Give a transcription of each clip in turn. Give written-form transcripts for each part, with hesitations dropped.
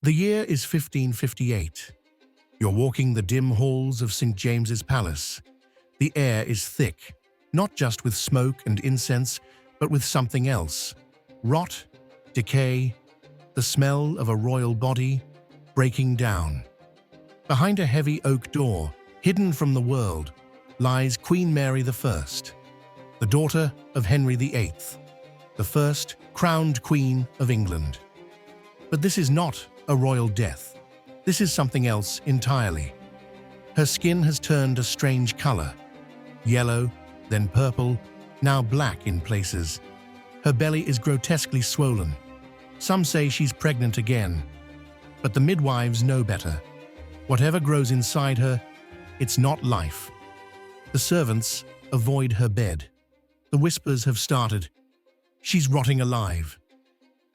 The year is 1558. You're walking the dim halls of St. James's Palace. The air is thick, not just with smoke and incense, but with something else. Rot, decay, the smell of a royal body breaking down. Behind a heavy oak door, hidden from the world, lies Queen Mary I, the daughter of Henry VIII, the first crowned Queen of England. But this is not a royal death. This is something else entirely. Her skin has turned a strange color. Yellow, then purple, now black in places. Her belly is grotesquely swollen. Some say she's pregnant again. But the midwives know better. Whatever grows inside her, it's not life. The servants avoid her bed. The whispers have started. She's rotting alive.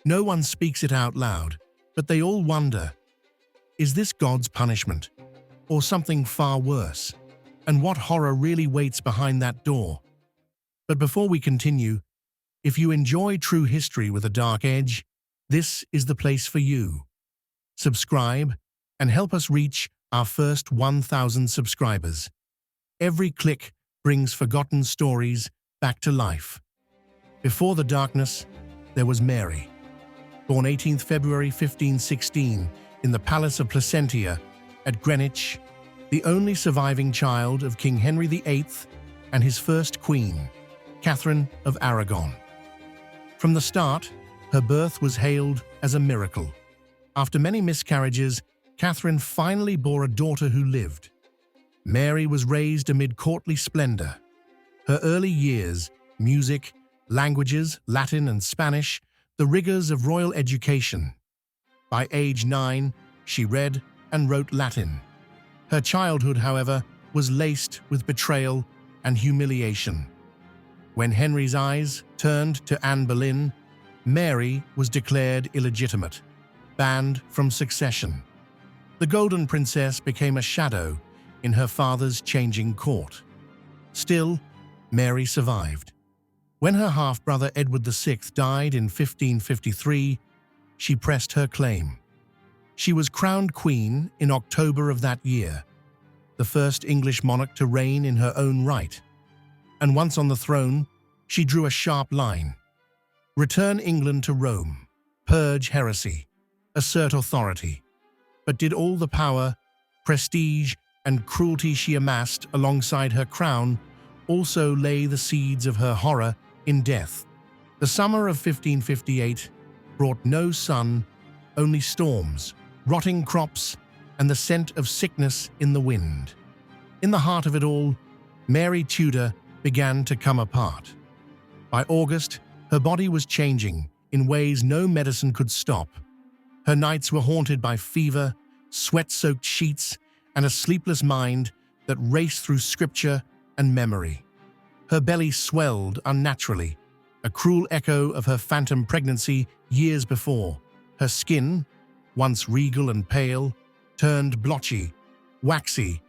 No one speaks it out loud, but they all wonder, is this God's punishment, or something far worse? And what horror really waits behind that door? But before we continue, if you enjoy true history with a dark edge, this is the place for you. Subscribe and help us reach our first 1,000 subscribers. Every click brings forgotten stories back to life. Before the darkness, there was Mary. Born 18th February 1516 in the Palace of Placentia at Greenwich, the only surviving child of King Henry VIII and his first queen, Catherine of Aragon. From the start, her birth was hailed as a miracle. After many miscarriages, Catherine finally bore a daughter who lived. Mary was raised amid courtly splendor. Her early years, music, languages, Latin and Spanish, the rigors of royal education. By age 9, she read and wrote Latin. Her childhood, however, was laced with betrayal and humiliation. When Henry's eyes turned to Anne Boleyn, Mary was declared illegitimate, banned from succession. The Golden Princess became a shadow in her father's changing court. Still, Mary survived. When her half-brother Edward VI died in 1553, she pressed her claim. She was crowned queen in October of that year, the first English monarch to reign in her own right. And once on the throne, she drew a sharp line. Return England to Rome, purge heresy, assert authority. But did all the power, prestige, and cruelty she amassed alongside her crown also lay the seeds of her horror in death? The summer of 1558 brought no sun, only storms, rotting crops, and the scent of sickness in the wind. In the heart of it all, Mary Tudor began to come apart. By August, her body was changing in ways no medicine could stop. Her nights were haunted by fever, sweat-soaked sheets, and a sleepless mind that raced through scripture and memory. Her belly swelled unnaturally, a cruel echo of her phantom pregnancy years before. Her skin, once regal and pale, turned blotchy, waxy,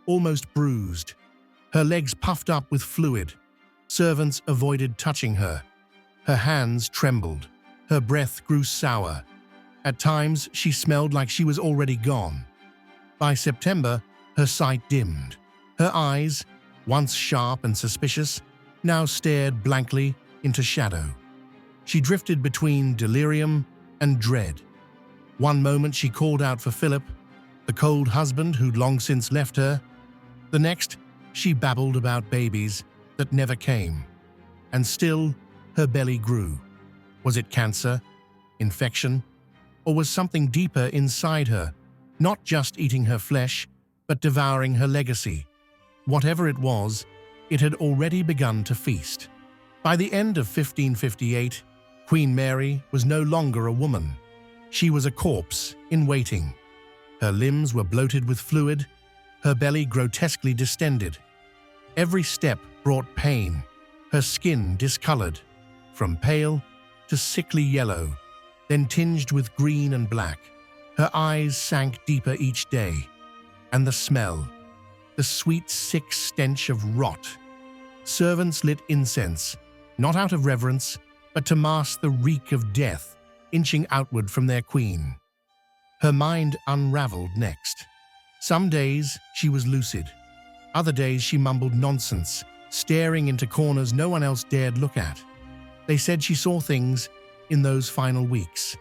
almost bruised. Her legs puffed up with fluid. Servants avoided touching her. Her hands trembled. Her breath grew sour. At times, she smelled like she was already gone. By September, her sight dimmed. Her eyes, once sharp and suspicious, now stared blankly into shadow. She drifted between delirium and dread. One moment she called out for Philip, the cold husband who'd long since left her. The next, she babbled about babies that never came. And still, her belly grew. Was it cancer, infection, or was something deeper inside her, not just eating her flesh, but devouring her legacy? Whatever it was, it had already begun to feast. By the end of 1558, Queen Mary was no longer a woman. She was a corpse in waiting. Her limbs were bloated with fluid, her belly grotesquely distended. Every step brought pain, her skin discolored, from pale to sickly yellow, then tinged with green and black. Her eyes sank deeper each day, and the smell, the sweet, sick stench of rot. Servants lit incense, not out of reverence, but to mask the reek of death inching outward from their queen. Her mind unraveled next. Some days she was lucid. Other days she mumbled nonsense, staring into corners no one else dared look at. They said she saw things in those final weeks,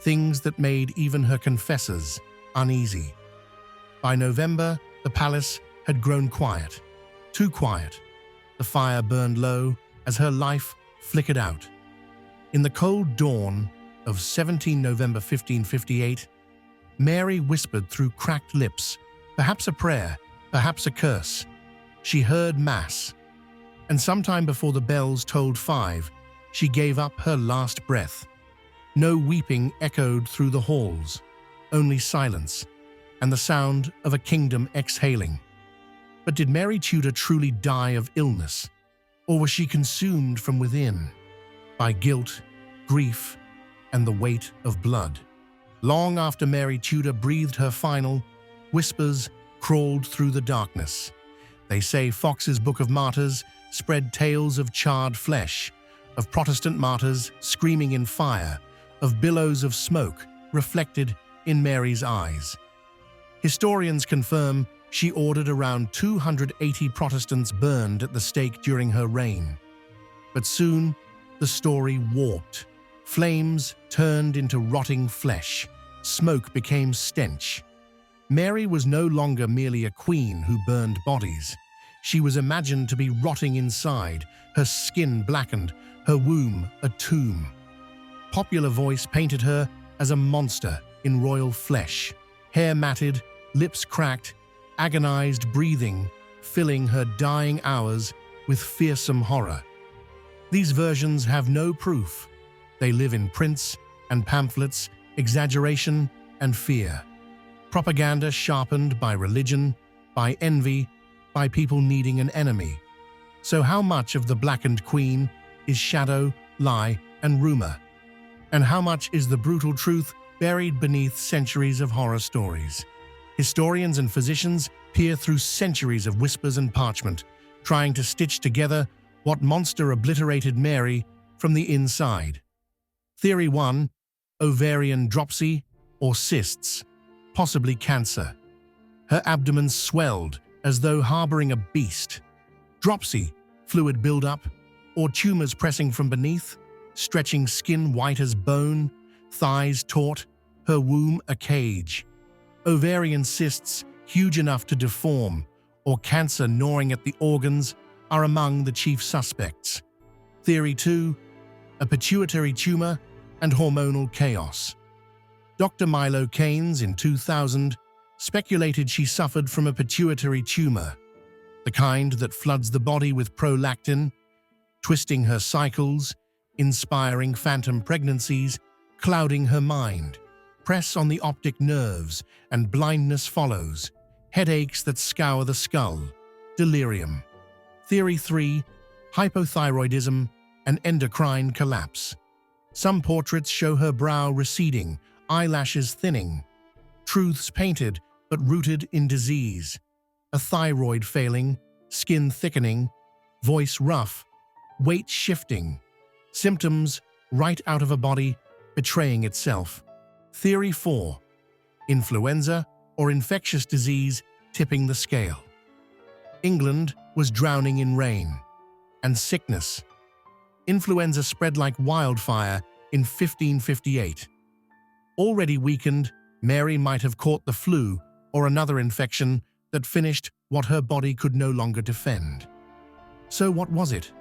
things that made even her confessors uneasy. By November, the palace had grown quiet, too quiet. The fire burned low as her life flickered out. In the cold dawn of 17 November 1558, Mary whispered through cracked lips, perhaps a prayer, perhaps a curse. She heard Mass, and sometime before the bells tolled 5, she gave up her last breath. No weeping echoed through the halls, only silence and the sound of a kingdom exhaling. But did Mary Tudor truly die of illness, or was she consumed from within by guilt, grief, and the weight of blood? Long after Mary Tudor breathed her final, whispers crawled through the darkness. They say Fox's Book of Martyrs spread tales of charred flesh, of Protestant martyrs screaming in fire, of billows of smoke reflected in Mary's eyes. Historians confirm she ordered around 280 Protestants burned at the stake during her reign. But soon, the story warped. Flames turned into rotting flesh. Smoke became stench. Mary was no longer merely a queen who burned bodies. She was imagined to be rotting inside, her skin blackened, her womb a tomb. Popular voice painted her as a monster in royal flesh, hair matted, lips cracked, agonized breathing, filling her dying hours with fearsome horror. These versions have no proof. They live in prints and pamphlets, exaggeration and fear. Propaganda sharpened by religion, by envy, by people needing an enemy. So how much of the blackened queen is shadow, lie, and rumor? And how much is the brutal truth buried beneath centuries of horror stories? Historians and physicians peer through centuries of whispers and parchment, trying to stitch together what monster obliterated Mary from the inside. Theory 1: ovarian dropsy or cysts, possibly cancer. Her abdomen swelled as though harboring a beast. Dropsy, fluid buildup, or tumors pressing from beneath, stretching skin white as bone, thighs taut, her womb a cage. Ovarian cysts, huge enough to deform, or cancer gnawing at the organs, are among the chief suspects. Theory 2: a pituitary tumor and hormonal chaos. Dr. Milo Keynes in 2000 speculated she suffered from a pituitary tumor, the kind that floods the body with prolactin, twisting her cycles, inspiring phantom pregnancies, clouding her mind. Press on the optic nerves and blindness follows, headaches that scour the skull, delirium. Theory 3: hypothyroidism and endocrine collapse. Some portraits show her brow receding, eyelashes thinning. Truths painted but rooted in disease. A thyroid failing, skin thickening, voice rough, weight shifting. Symptoms right out of a body betraying itself. Theory 4: influenza or infectious disease tipping the scale. England was drowning in rain and sickness. Influenza spread like wildfire in 1558. Already weakened, Mary might have caught the flu or another infection that finished what her body could no longer defend. So what was it?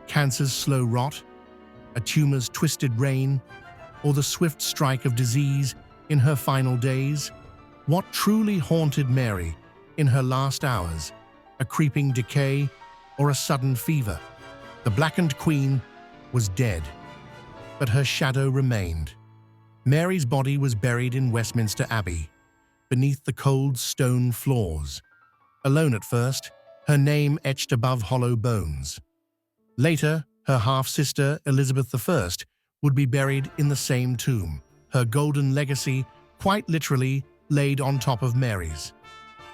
Cancer's slow rot? A tumor's twisted reign? Or the swift strike of disease in her final days? What truly haunted Mary in her last hours? A creeping decay or a sudden fever? The blackened queen was dead, but her shadow remained. Mary's body was buried in Westminster Abbey, beneath the cold stone floors. Alone at first, her name etched above hollow bones. Later, her half-sister Elizabeth I would be buried in the same tomb, her golden legacy quite literally laid on top of Mary's.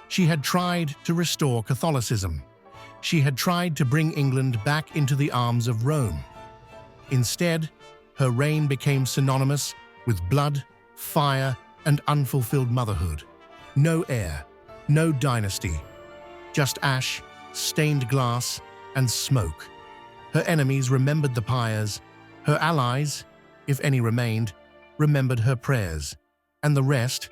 She had tried to restore Catholicism. She had tried to bring England back into the arms of Rome. Instead, her reign became synonymous with blood, fire, and unfulfilled motherhood. No heir, no dynasty, just ash, stained glass, and smoke. Her enemies remembered the pyres. Her allies, if any remained, remembered her prayers. And the rest,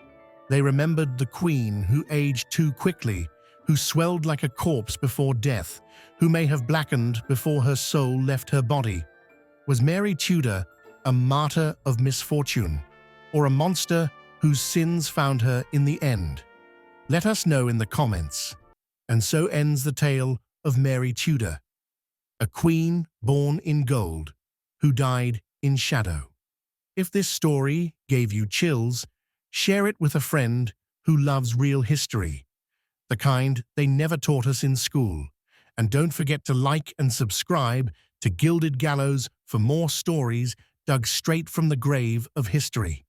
they remembered the queen who aged too quickly, who swelled like a corpse before death, who may have blackened before her soul left her body. Was Mary Tudor a martyr of misfortune, or a monster whose sins found her in the end? Let us know in the comments. And so ends the tale of Mary Tudor, a queen born in gold, who died in shadow. If this story gave you chills, share it with a friend who loves real history, the kind they never taught us in school. And don't forget to like and subscribe to Gilded Gallows for more stories dug straight from the grave of history.